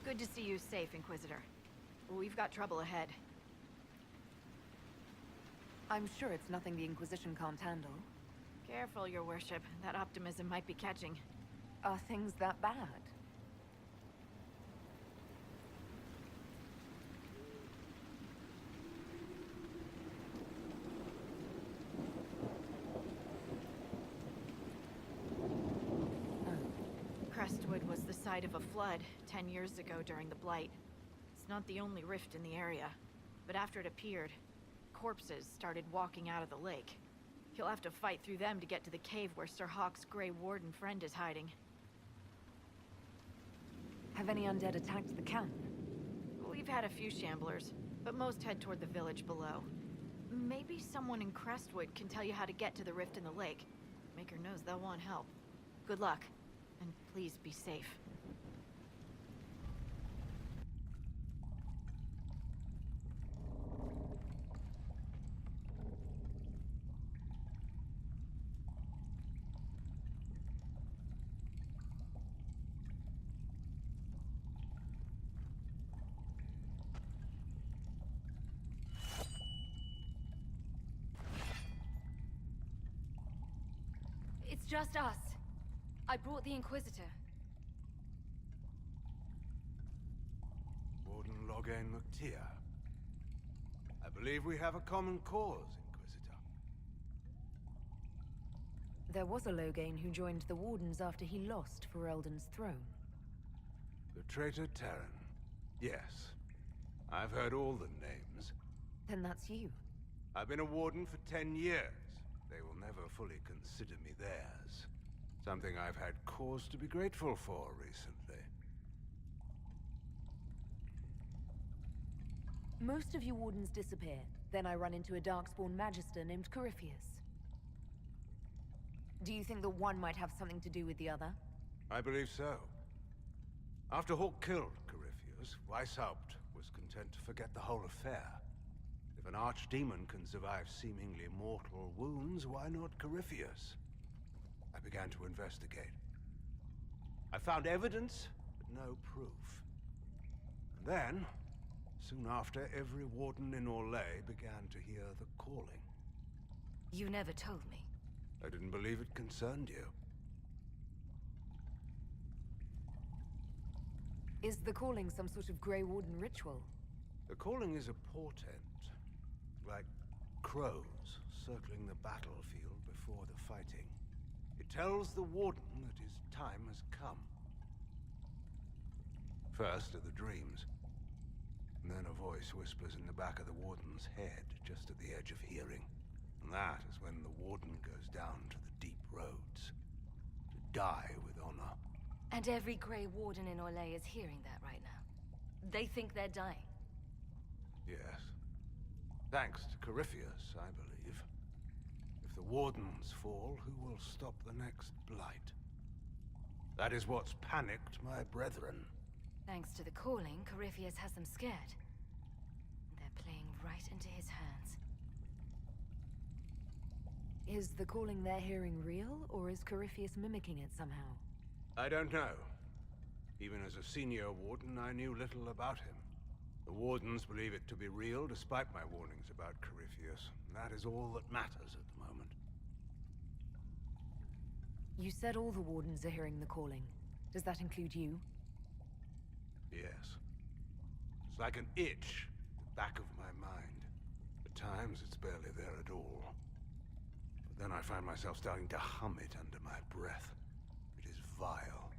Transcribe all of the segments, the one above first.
Good to see you safe, Inquisitor. We've got trouble ahead. I'm sure it's nothing the Inquisition can't handle. Careful, Your Worship. That optimism might be catching. Are things that bad? Crestwood was the site of a flood 10 years ago during the Blight. It's not the only rift in the area, but after it appeared, corpses started walking out of the lake. You'll have to fight through them to get to the cave where Sir Hawke's Grey Warden friend is hiding. Have any undead attacked the camp? We've had a few shamblers, but most head toward the village below. Maybe someone in Crestwood can tell you how to get to the rift in the lake. Maker knows they'll want help. Good luck, and please be safe. It's just us. I brought the Inquisitor. Warden Loghain McTeer. I believe we have a common cause, Inquisitor. There was a Loghain who joined the Wardens after he lost for Eldon's throne. The traitor Teyrn. Yes. I've heard all the names. Then that's you. I've been a Warden for 10 years. They will never fully consider me theirs. Something I've had cause to be grateful for recently. Most of you Wardens disappear. Then I run into a Darkspawn Magister named Corypheus. Do you think that one might have something to do with the other? I believe so. After Hawke killed Corypheus, Weishaupt was content to forget the whole affair. If an archdemon can survive seemingly mortal wounds, why not Corypheus? I began to investigate. I found evidence, but no proof. And then, soon after, every warden in Orlais began to hear the calling. You never told me. I didn't believe it concerned you. Is the calling some sort of Grey Warden ritual? The calling is a portent. Like crows circling the battlefield before the fighting. It tells the Warden that his time has come. First are the dreams. And then a voice whispers in the back of the Warden's head, just at the edge of hearing. And that is when the Warden goes down to the deep roads. To die with honor. And every Grey Warden in Orlais is hearing that right now. They think they're dying. Yes. Thanks to Corypheus, I believe. If the Wardens fall, who will stop the next Blight? That is what's panicked my brethren. Thanks to the calling, Corypheus has them scared. They're playing right into his hands. Is the calling they're hearing real, or is Corypheus mimicking it somehow? I don't know. Even as a senior Warden, I knew little about him. The Wardens believe it to be real, despite my warnings about Corypheus. That is all that matters at the moment. You said all the Wardens are hearing the calling. Does that include you? Yes. It's like an itch at the back of my mind. At times, it's barely there at all. But then I find myself starting to hum it under my breath. It is vile.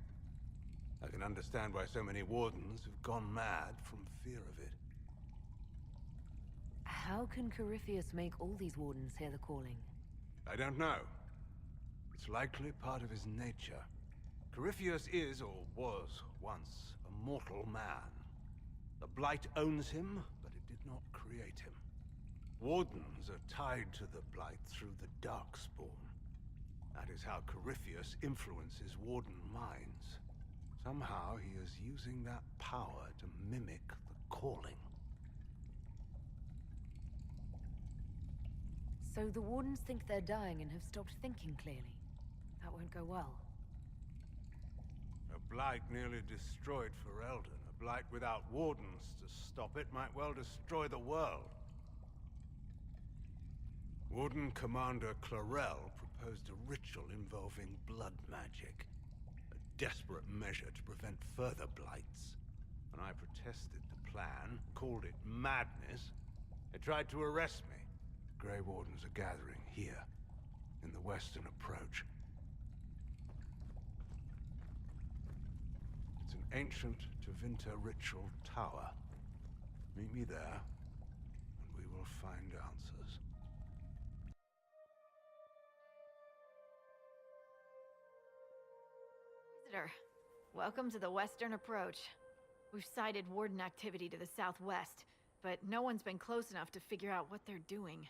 I can understand why so many Wardens have gone mad from fear of it. How can Corypheus make all these Wardens hear the calling? I don't know. It's likely part of his nature. Corypheus is, or was, once a mortal man. The Blight owns him, but it did not create him. Wardens are tied to the Blight through the Darkspawn. That is how Corypheus influences Warden minds. Somehow he is using that power to mimic the calling. So the Wardens think they're dying and have stopped thinking clearly. That won't go well. A Blight nearly destroyed for Eldon Blight without wardens to stop it might well destroy the world. Warden Commander Clarel proposed a ritual involving blood magic. A desperate measure to prevent further blights. When I protested the plan, called it madness, they tried to arrest me. Grey Wardens are gathering here, in the western approach. It's an ancient Tevinter ritual tower. Meet me there, and we will find answers. Inquisitor, welcome to the western approach. We've sighted Warden activity to the southwest, but no one's been close enough to figure out what they're doing.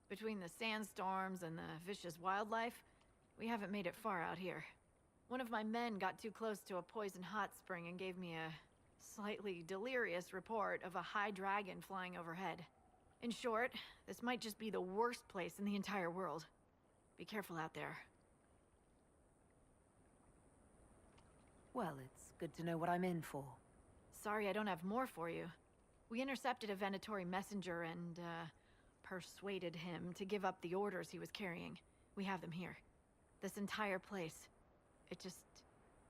Between the sandstorms and the vicious wildlife, we haven't made it far out here. One of my men got too close to a poison hot spring and gave me a slightly delirious report of a high dragon flying overhead. In short, this might just be the worst place in the entire world. Be careful out there. Well, it's good to know what I'm in for. Sorry I don't have more for you. We intercepted a Venatori messenger and, persuaded him to give up the orders he was carrying. We have them here. This entire place. It just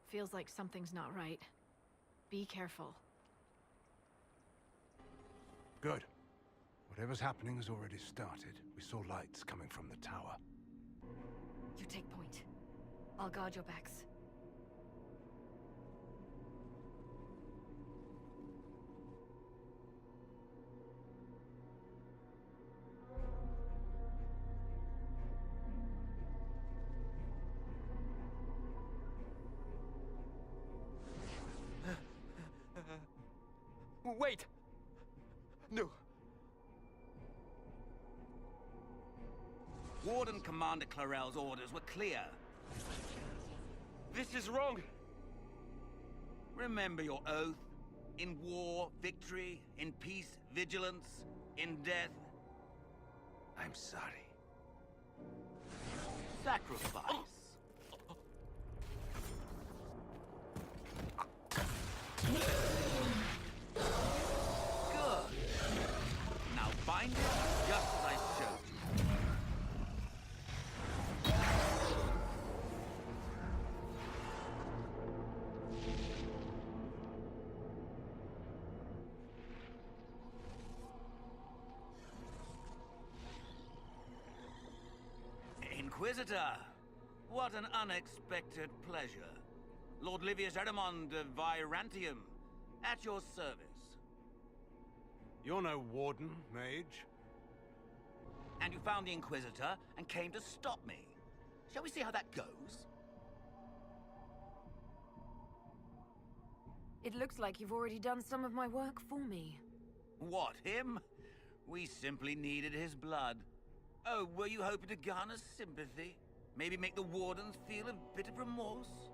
feels like something's not right. Be careful. Good. Whatever's happening has already started. We saw lights coming from the tower. You take point. I'll guard your backs. Wait! No. Warden Commander Clarel's orders were clear. This is wrong! Remember your oath. In war, victory. In peace, vigilance. In death, I'm sorry. Sacrifice. Good. Now bind it just as I showed you. Inquisitor, what an unexpected pleasure. Lord Livius Erimond of Virantium, at your service. You're no warden, mage. And you found the Inquisitor and came to stop me. Shall we see how that goes? It looks like you've already done some of my work for me. What, him? We simply needed his blood. Oh, were you hoping to garner sympathy? Maybe make the Wardens feel a bit of remorse?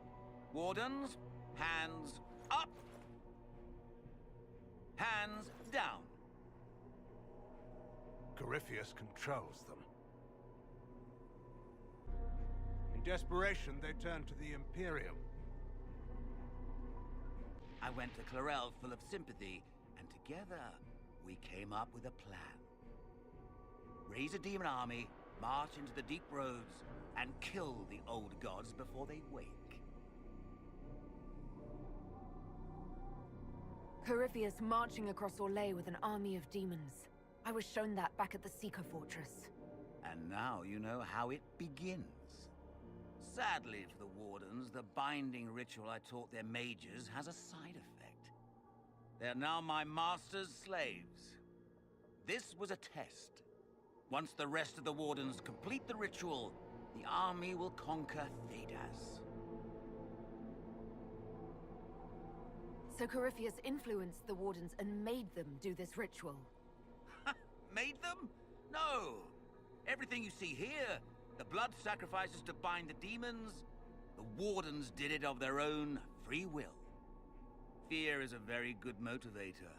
Wardens, hands up! Hands down. Corypheus controls them. In desperation, they turned to the Imperium. I went to Clarel full of sympathy, and together we came up with a plan. Raise a demon army, march into the deep roads, and kill the old gods before they wake. Corypheus marching across Orlais with an army of demons. I was shown that back at the Seeker Fortress. And now you know how it begins. Sadly for the Wardens, the binding ritual I taught their mages has a side effect. They are now my master's slaves. This was a test. Once the rest of the Wardens complete the ritual, the army will conquer Thedas. So Corypheus influenced the Wardens and made them do this ritual. Made them? No! Everything you see here, the blood sacrifices to bind the demons, the Wardens did it of their own free will. Fear is a very good motivator,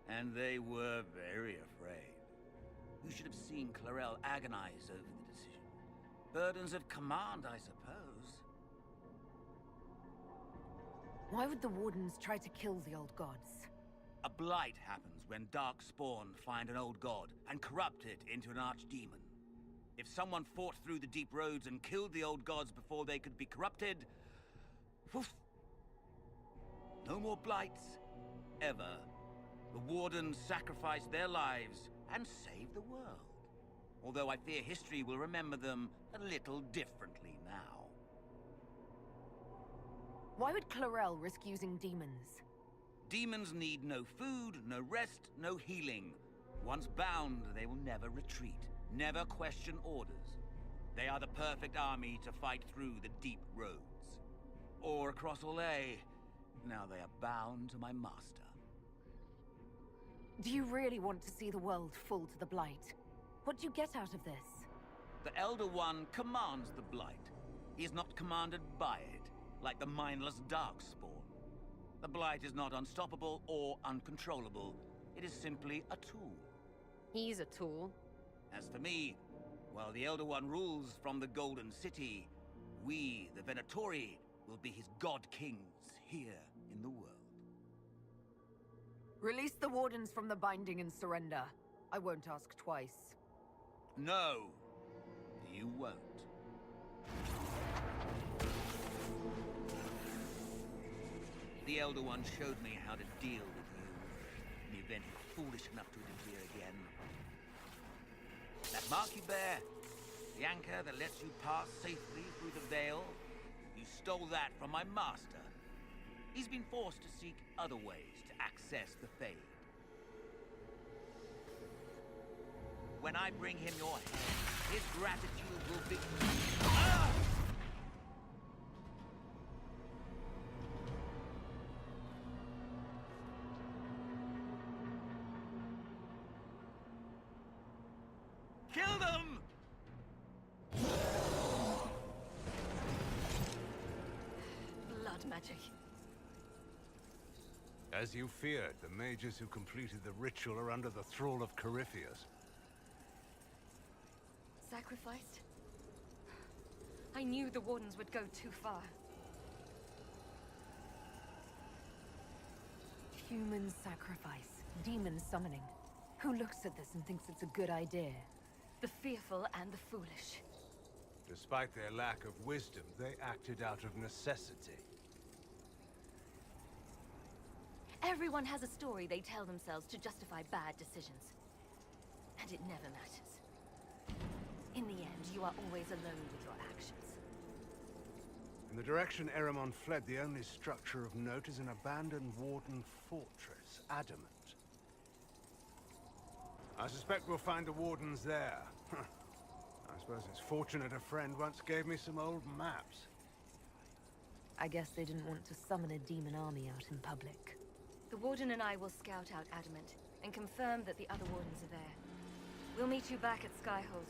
and they were very afraid. You should have seen Clarel agonize over the decision. Burdens of command, I suppose. Why would the Wardens try to kill the old gods? A blight happens when dark spawn find an old god and corrupt it into an archdemon. If someone fought through the deep roads and killed the old gods before they could be corrupted... Poof! No more blights. Ever. The Wardens sacrificed their lives and saved the world. Although I fear history will remember them a little differently now. Why would Clarel risk using demons? Demons need no food, no rest, no healing. Once bound, they will never retreat, never question orders. They are the perfect army to fight through the deep roads. Or across Olay. Now they are bound to my master. Do you really want to see the world fall to the Blight? What do you get out of this? The Elder One commands the Blight. He is not commanded by it, like the mindless Darkspawn. The Blight is not unstoppable or uncontrollable. It is simply a tool. He's a tool. As for me, while the Elder One rules from the Golden City, we, the Venatori, will be his god-kings here in the world. Release the Wardens from the binding and surrender. I won't ask twice. No, you won't. The Elder One showed me how to deal with you, in the event you're foolish enough to interfere again. That mark you bear, the anchor that lets you pass safely through the veil, you stole that from my master. He's been forced to seek other ways to access the Fade. When I bring him your head, his gratitude will be... Ah! Kill them! Blood magic. As you feared, the mages who completed the ritual are under the thrall of Corypheus. Sacrificed? I knew the Wardens would go too far. Human sacrifice. Demon summoning. Who looks at this and thinks it's a good idea? The fearful and the foolish. Despite their lack of wisdom, they acted out of necessity. Everyone has a story they tell themselves to justify bad decisions. And it never matters. In the end, you are always alone with your actions. In the direction Eramon fled, the only structure of note is an abandoned Warden fortress, adamant. I suspect we'll find the Wardens there. I suppose it's fortunate a friend once gave me some old maps. I guess they didn't want to summon a demon army out in public. The Warden and I will scout out Adamant and confirm that the other Wardens are there. We'll meet you back at Skyhold.